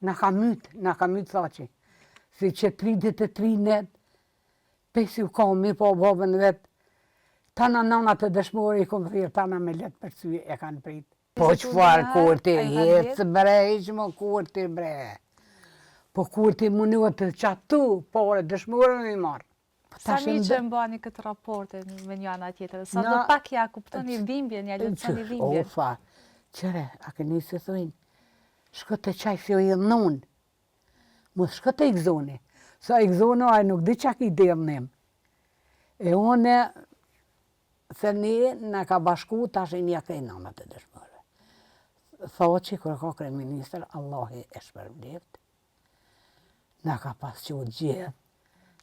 na ka myt thaqi. Si që 33 net, pesi u ka mirë po babën vetë, tana nanat e dëshmore i kom thirë, tana me letë për sy e kanë prit. Po qëfar kurti, hecë bre, ishë më kurti bre. Po kurti munduat të qatu, pare dëshmore me marë. Sa mi që mbani këtë raporte me njëna tjetër? Sa do pak ja kuptoni dhimbjen, ja letësoni dhimbjen? O, fa, qëre, a këni se thujnë, shko të qaj fjojë nënë, mu shko të ikzoni. Sa ikzoni, a nuk di që ki delnim. E une, se një në ka bashku, tash i një krej nënat e dëshmore. Tho që kërë ka krej minister, Allah e shpërbleft, në ka pas që gjithë,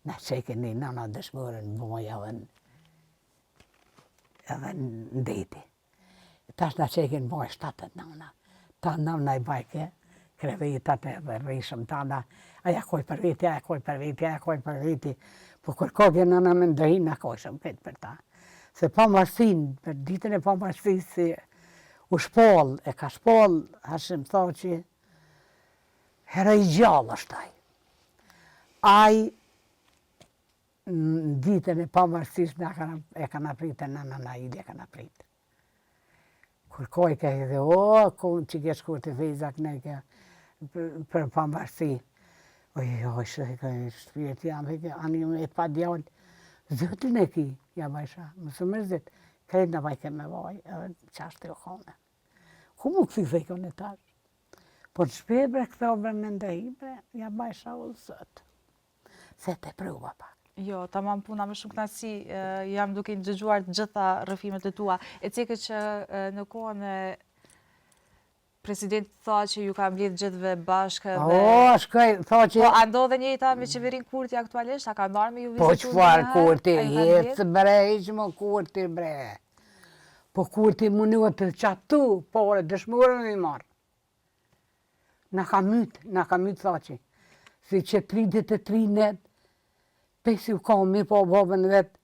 në që i këni nëna dëshmore në boja edhe në deti. Tash në që i këni boja 7 nëna. Ta nëna i bajke, krevetat e dhe rishëm tana, aja koj për viti, aja koj për viti, aja koj për viti. Po kër kokje nëna me ndëhin, në kojshëm këtë për ta. Se pa marsin, për ditën e pa marsin, si u shpall, e ka shpall, hashim tha që herë i gjallë është taj. Aj, në ditën e pa marsis, e kanë apritë, nëna na ide e kanë apritë. Kur koj ka i dhe, që ke shkur të fejzak në ke, për pa marsi. Oj, shpijet jam, anë e pa djallë, zëtën e ki, ja bajsha, mësë mërzit, krejt në bajke me vaj, edhe qashtë e kone. Ku mu kësi se i kone tash? Po në shpijet bre këto bre me ndehi bre, ja bajsha u zëtë. Se te prëva pak. Jo, ta mam puna me shumë knasi, jam duke në gjëgjuar gjitha rëfimet e tua. E ceke që në kohën e presidenti tha që ju ka mbledh gjithve bashkë dhe... O, shkoj, tha që... Po, ando dhe njëta me qeverin Kurti aktualisht, a ka ndarë me ju vizitu? Po, qëfar Kurti, hecë bre, ishë më Kurti bre. Po, Kurti munduat të qatu, pare dëshmore me marë. Na ka myt tha që. Si që 33 net, pesi u ka mirë po babën vetë,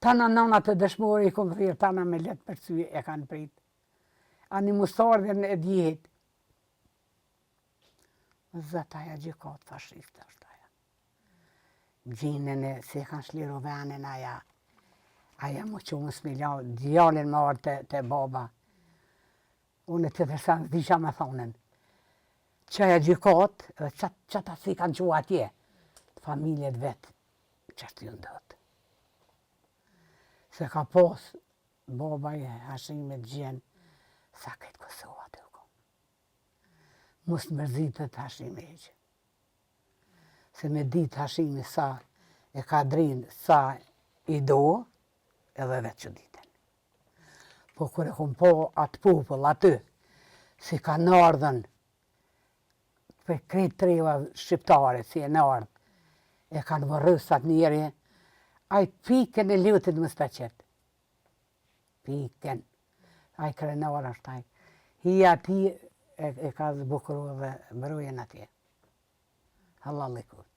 tana nanat e dëshmore i kom thirë, tana me letë për sy e kanë prit. Ani musardhjen e djetë. Zëtë aja gjykat fashiste është aja. Gjinën e se kanë shliru venin aja. Aja më që më smilja, djallin më arë të baba. Unë të tërsanë, disha me thonen. Që aja gjykat, qëta si kanë që atje, familjet vetë, që është ju ndëtë. Se ka pos, baba e hashimit gjenë, sa këtë Kosova të u kom. Mos mërzitët hashimi e që. Se me ditë hashimi sa e ka drinë, sa i do, edhe vetë që ditën. Po kër e kom po atë popull aty, si ka në ardhen, për krejtë treva shqiptare, si e në ardhë, e kanë vërrësat njeri, ajtë piken e lutit më stë qëtë. Piken. Aj krenar është aj. Hija ti e ka zbukuru dhe mërujën atje. Halal e kut.